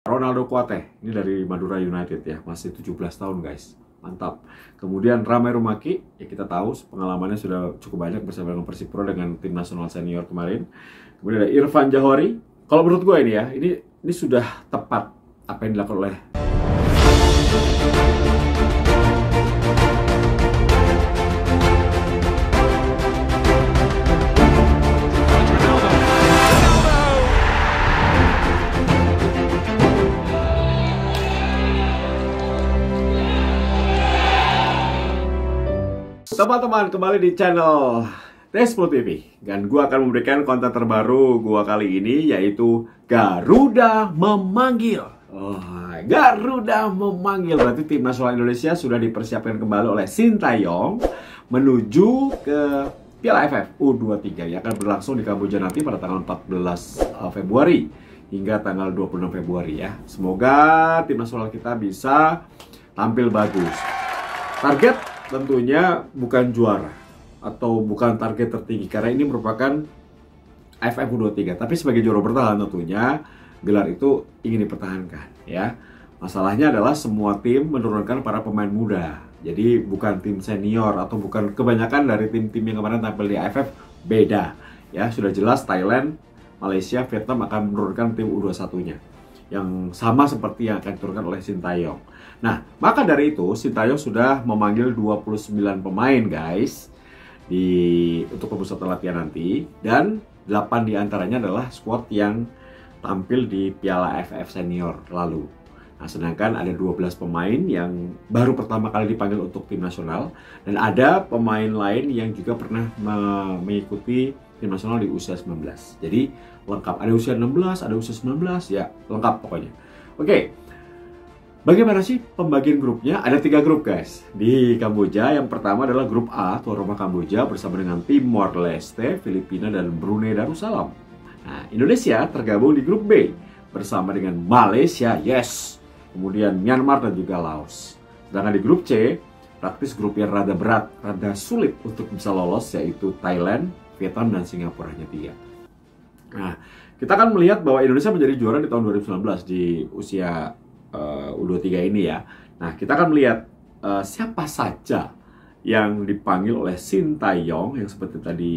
Ronaldo Kuate, ini dari Madura United ya, masih 17 tahun guys, mantap. Kemudian Ramai Rumaki, ya kita tahu pengalamannya sudah cukup banyak bersama dengan Persipro dengan tim nasional senior kemarin. Kemudian ada Irfan Jahori. Kalau menurut gue ini ya, ini sudah tepat apa yang dilakukan oleh teman-teman, kembali di channel T10 TV. Dan gue akan memberikan konten terbaru gue kali ini, yaitu Garuda memanggil. Garuda memanggil, berarti tim nasional Indonesia sudah dipersiapkan kembali oleh Sintayong menuju ke Piala AFF U23 yang akan berlangsung di Kamboja nanti pada tanggal 14 Februari hingga tanggal 26 Februari ya. Semoga tim nasional kita bisa tampil bagus. Target tentunya bukan juara atau bukan target tertinggi karena ini merupakan AFF U23, tapi sebagai juara bertahan tentunya gelar itu ingin dipertahankan ya. Masalahnya adalah semua tim menurunkan para pemain muda. Jadi bukan tim senior atau bukan kebanyakan dari tim-tim yang kemarin tampil di AFF, beda ya. Sudah jelas Thailand, Malaysia, Vietnam akan menurunkan tim U21-nya yang sama seperti yang akan diturunkan oleh Sintayong. Nah, maka dari itu Sintayong sudah memanggil 29 pemain guys untuk pemusatan latihan nanti, dan 8 diantaranya adalah squad yang tampil di Piala AFF Senior lalu. Nah, sedangkan ada 12 pemain yang baru pertama kali dipanggil untuk tim nasional, dan ada pemain lain yang juga pernah mengikuti tim nasional di usia 19. Jadi lengkap, ada usia 16, ada usia 19, ya lengkap pokoknya. Oke. Bagaimana sih pembagian grupnya? Ada 3 grup guys di Kamboja. Yang pertama adalah grup A, tuan rumah Kamboja bersama dengan Timor Leste, Filipina, dan Brunei Darussalam. Nah, Indonesia tergabung di grup B bersama dengan Malaysia, yes, kemudian Myanmar dan juga Laos. Sedangkan di grup C, praktis grup yang rada berat, rada sulit untuk bisa lolos, yaitu Thailand, Vietnam, dan Singapura, hanya 3. Nah, kita akan melihat bahwa Indonesia menjadi juara di tahun 2019 di usia U23 ini ya. Nah, kita akan melihat siapa saja yang dipanggil oleh Sintayong, yang seperti tadi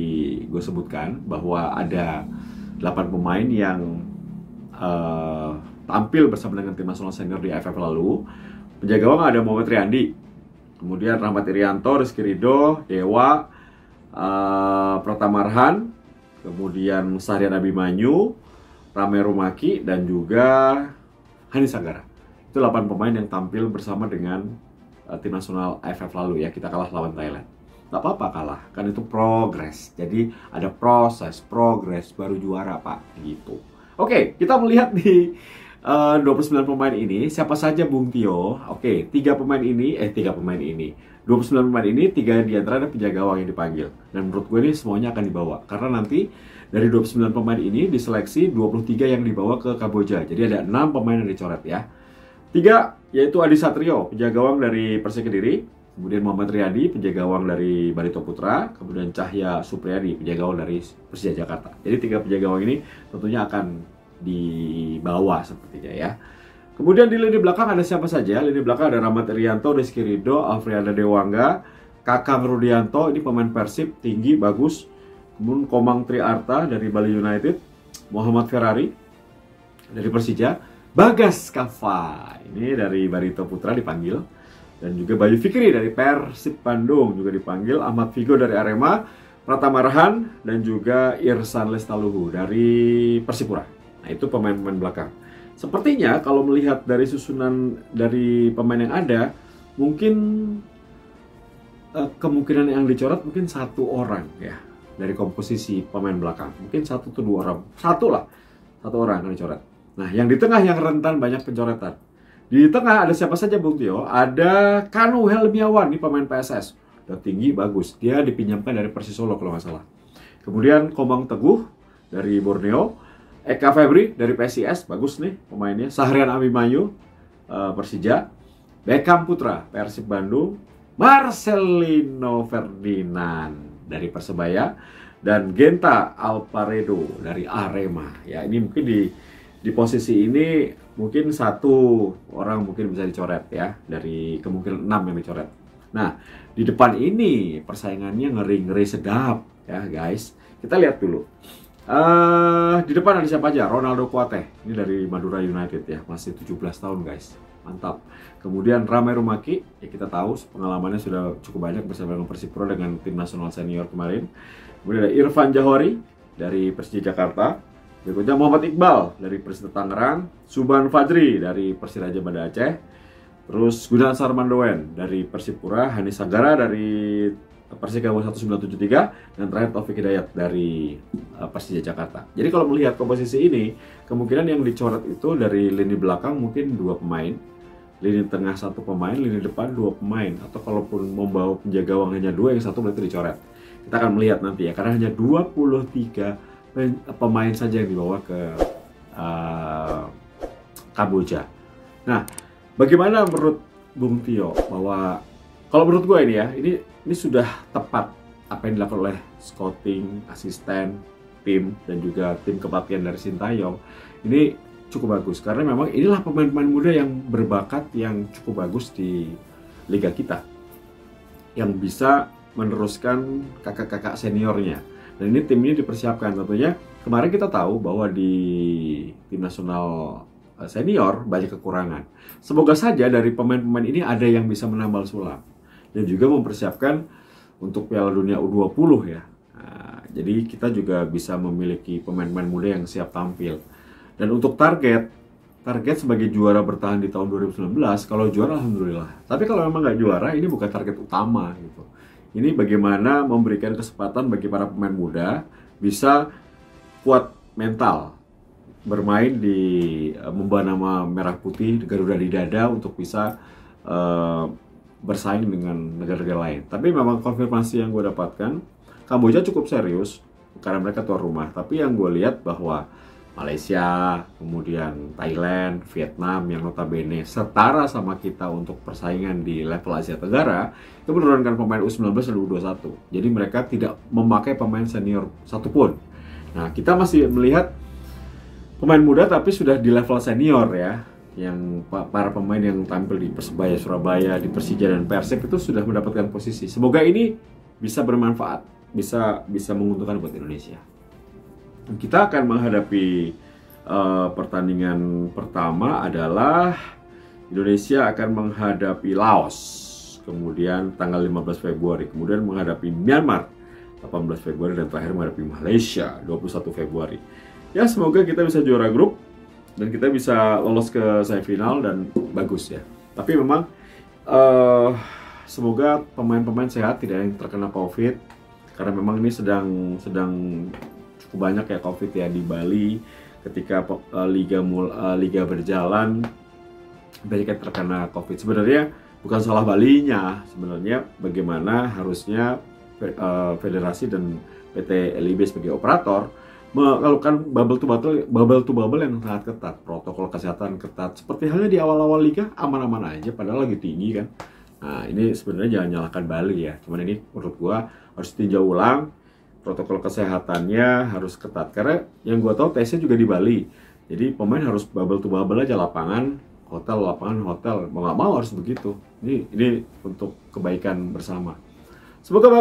gue sebutkan bahwa ada 8 pemain yang tampil bersama dengan tim nasional senior di AFF lalu. Penjaga gawang ada Muhammad Riyandi, kemudian Rahmat Irianto, Rizky Ridho, Dewa, Pratama Arhan, kemudian Sahrian Abimanyu, Ramai Rumaki, dan juga Hanis Anggara. Itu 8 pemain yang tampil bersama dengan tim nasional AFF lalu ya. Kita kalah lawan Thailand. Gak apa-apa kalah, kan itu progres. Jadi ada proses, progres, baru juara pak, gitu. Oke, kita melihat di 29 pemain ini, siapa saja Bung Tio. Oke, 3 pemain ini, 29 pemain ini, 3 diantara ada penjaga gawang yang dipanggil. Dan menurut gue ini semuanya akan dibawa. Karena nanti dari 29 pemain ini diseleksi 23 yang dibawa ke Kamboja. Jadi ada 6 pemain yang dicoret ya. 3 yaitu Adi Satrio, penjaga gawang dari Persik Kediri, kemudian Muhammad Riyadi, penjaga gawang dari Barito Putra, kemudian Cahya Supriyadi, penjaga gawang dari Persija Jakarta. Jadi 3 penjaga gawang ini tentunya akan dibawa sepertinya ya. Kemudian di lini belakang ada siapa saja? Lini belakang ada Rahmat Irianto, Rizky Ridho, Afrianda Dewangga, Kakang Rudianto, ini pemain Persib, tinggi, bagus. Kemudian Komang Triarta dari Bali United, Muhammad Ferrari dari Persija, Bagas Kava ini dari Barito Putra dipanggil, dan juga Bayu Fikri dari Persib Bandung juga dipanggil, Ahmad Figo dari Arema, Pratama Arhan, dan juga Irsan Lestaluhu dari Persipura. Nah, itu pemain-pemain belakang. Sepertinya kalau melihat dari susunan dari pemain yang ada, mungkin kemungkinan yang dicoret mungkin 1 orang ya dari komposisi pemain belakang. Mungkin 1 atau 2 orang, 1 orang yang dicoret. Nah, yang di tengah yang rentan banyak pencoretan. Di tengah ada siapa saja Bung Tio? Ada Kanu Helmiawan, ini pemain PSS. Udah tinggi, bagus. Dia dipinjamkan dari Persis Solo kalau nggak salah. Kemudian Komang Teguh dari Borneo. Eka Febri dari PSIS, bagus nih pemainnya. Sahrian Abimanyu, Persija. Beckham Putra, Persib Bandung. Marcelino Ferdinand dari Persebaya. Dan Genta Alparedo dari Arema. Ya, ini mungkin di posisi ini mungkin satu orang mungkin bisa dicoret ya, dari kemungkinan 6 yang dicoret. Nah, di depan ini persaingannya ngeri-ngeri sedap ya guys. Kita lihat dulu. Di depan ada siapa aja? Ronaldo Kuate, ini dari Madura United ya, masih 17 tahun guys, mantap. Kemudian Ramai Rumaki, ya kita tahu pengalamannya sudah cukup banyak bersama dengan Persipro dengan tim nasional senior kemarin. Kemudian ada Irfan Jahori dari Persija Jakarta. Berikutnya Muhammad Iqbal dari Persita Tangerang, Suban Fajri dari Persiraja Banda Aceh, terus Gunawan Sarmandoen dari Persipura, Hanis Sagara dari Persikabo 1973, dan terakhir Taufik Hidayat dari Persija Jakarta. Jadi kalau melihat komposisi ini, kemungkinan yang dicoret itu dari lini belakang mungkin 2 pemain, lini tengah 1 pemain, lini depan 2 pemain, atau kalaupun membawa penjaga gawang hanya 2, yang 1 berarti dicoret. Kita akan melihat nanti ya, karena hanya 23 pemain saja yang dibawa ke Kamboja. Nah, bagaimana menurut Bung Tio bahwa kalau menurut gue ini ya, ini sudah tepat apa yang dilakukan oleh scouting, asisten, tim, dan juga tim kepelatihan dari Sintayong. Ini cukup bagus karena memang inilah pemain-pemain muda yang berbakat yang cukup bagus di liga kita, yang bisa meneruskan kakak-kakak seniornya. Dan ini tim ini dipersiapkan tentunya. Kemarin kita tahu bahwa di tim nasional senior banyak kekurangan. Semoga saja dari pemain-pemain ini ada yang bisa menambal sulam dan juga mempersiapkan untuk Piala Dunia U20 ya. Nah, jadi kita juga bisa memiliki pemain-pemain muda yang siap tampil. Dan untuk target sebagai juara bertahan di tahun 2019, kalau juara alhamdulillah. Tapi kalau memang nggak juara, ini bukan target utama gitu. Ini bagaimana memberikan kesempatan bagi para pemain muda bisa kuat mental, bermain di membawa nama merah putih Garuda di dada untuk bisa bersaing dengan negara-negara lain. Tapi memang konfirmasi yang gue dapatkan, Kamboja cukup serius karena mereka tuan rumah. Tapi yang gue lihat bahwa Malaysia, kemudian Thailand, Vietnam yang notabene setara sama kita untuk persaingan di level Asia Tenggara, itu menurunkan pemain U19 dan U21. Jadi mereka tidak memakai pemain senior satupun. Nah, kita masih melihat pemain muda tapi sudah di level senior ya, yang para pemain yang tampil di Persebaya Surabaya, di Persija dan Persik itu sudah mendapatkan posisi. Semoga ini bisa bermanfaat, bisa menguntungkan buat Indonesia. Kita akan menghadapi pertandingan pertama adalah Indonesia akan menghadapi Laos, kemudian tanggal 15 Februari, kemudian menghadapi Myanmar 18 Februari, dan terakhir menghadapi Malaysia 21 Februari. Ya, semoga kita bisa juara grup dan kita bisa lolos ke semifinal dan bagus ya. Tapi memang semoga pemain-pemain sehat, tidak yang terkena COVID, karena memang ini sedang cukup banyak ya COVID ya di Bali. Ketika liga berjalan banyak yang terkena COVID. Sebenarnya bukan salah Balinya, sebenarnya bagaimana harusnya federasi dan PT LIB sebagai operator melakukan bubble to bubble yang sangat ketat, protokol kesehatan ketat. Seperti halnya di awal-awal liga aman-aman aja, padahal lagi tinggi kan. Nah, ini sebenarnya jangan nyalahkan Bali ya. Cuman ini menurut gua harus tinjau ulang. Protokol kesehatannya harus ketat, karena yang gue tahu tesnya juga di Bali. Jadi pemain harus bubble to bubble aja, lapangan hotel, mau nggak mau harus begitu. Ini untuk kebaikan bersama. Semoga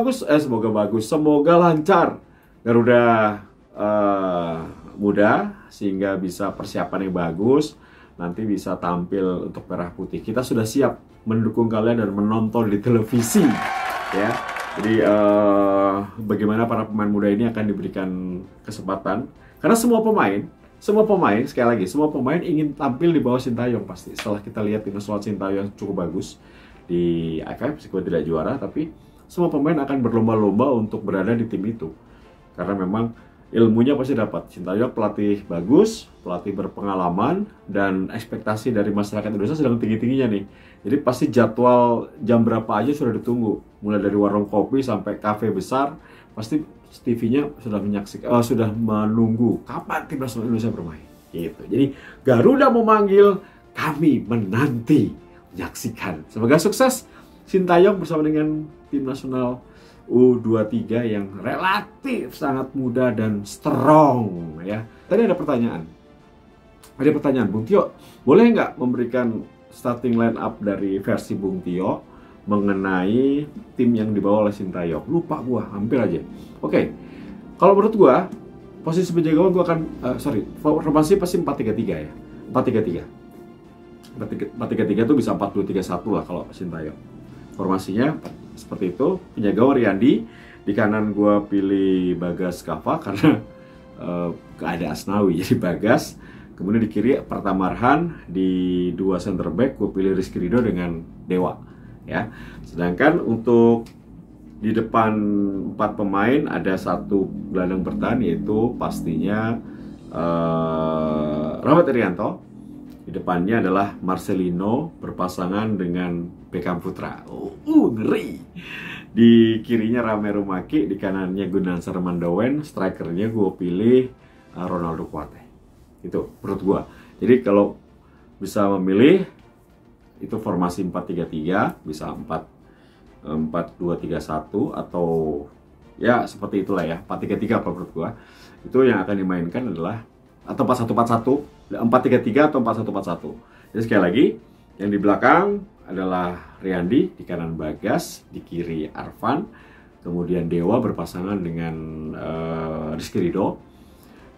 lancar Garuda muda sehingga bisa persiapan yang bagus, nanti bisa tampil untuk merah putih. Kita sudah siap mendukung kalian dan menonton di televisi ya. Jadi bagaimana para pemain muda ini akan diberikan kesempatan, karena semua pemain sekali lagi, semua pemain ingin tampil di bawah Sintayong pasti. Setelah kita lihat tim nasional Sintayong cukup bagus di AFF, meskipun tidak juara, tapi semua pemain akan berlomba-lomba untuk berada di tim itu, karena memang ilmunya pasti dapat. Sintayong pelatih bagus, pelatih berpengalaman, dan ekspektasi dari masyarakat Indonesia sedang tinggi-tingginya nih. Jadi pasti jadwal jam berapa aja sudah ditunggu. Mulai dari warung kopi sampai kafe besar, pasti TV-nya sudah menunggu kapan tim nasional Indonesia bermain. Gitu. Jadi Garuda memanggil, kami menanti menyaksikan. Semoga sukses Sintayong bersama dengan tim nasional U23 yang relatif sangat muda dan strong ya. Tadi ada pertanyaan, Ada pertanyaan, Bung Tio, boleh nggak memberikan starting line up dari versi Bung Tio mengenai tim yang dibawa oleh Sintayong? Lupa gua, hampir aja. Oke, kalau menurut gua, posisi penjaga gawang gua akan, formasi pasti 4-3-3 ya. 4-3-3. 4-3-3 itu bisa 4-2-3-1 lah kalau Sintayong. Formasinya seperti itu. Penjaga gawang Riyandi, di kanan gua pilih Bagas Kava karena gak ada Asnawi, jadi Bagas. Kemudian di kiri Pertamarhan, di dua center back gue pilih Rizky Ridho dengan Dewa ya. Sedangkan untuk di depan 4 pemain ada satu gelandang bertahan, yaitu pastinya Rahmat Irianto. Di depannya adalah Marcelino berpasangan dengan Beckham Putra. Ngeri. Di kirinya Rame Rumaki, di kanannya Gunawan Sarmandawen, strikernya gue pilih Ronaldo Kuate. Itu menurut gue. Jadi kalau bisa memilih, itu formasi 4-3-3, bisa 4-2-3-1, atau ya seperti itulah ya, 4-3-3 kalau menurut gue. Itu yang akan dimainkan adalah atau 4-1-4-1, 4-3-3 atau 4-1-4-1. Jadi sekali lagi, yang di belakang adalah Riyandi, di kanan Bagas, di kiri Arfan, kemudian Dewa berpasangan dengan Rizky Ridho.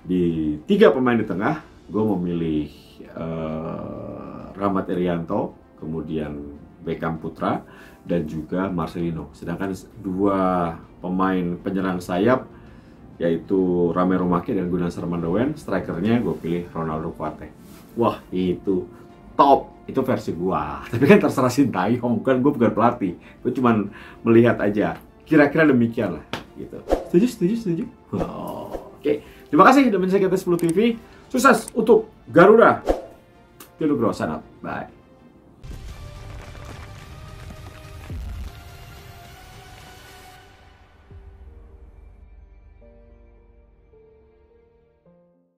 Di 3 pemain di tengah, gue memilih Rahmat Irianto, kemudian Beckham Putra, dan juga Marcelino. Sedangkan 2 pemain penyerang sayap, yaitu Rame Rumaki dan Gunawan Sarmandawen, strikernya gue pilih Ronaldo Kuate. Wah, itu top. Itu versi gua. Tapi kan terserah Sintayong, kan gue bukan pelatih. Gue cuma melihat aja. Kira-kira demikian lah gitu. Setuju? Oke. Terima kasih sudah menyaksikan Tes 10 TV. Sukses untuk Garuda. Tio Nugroho, sangat. Bye.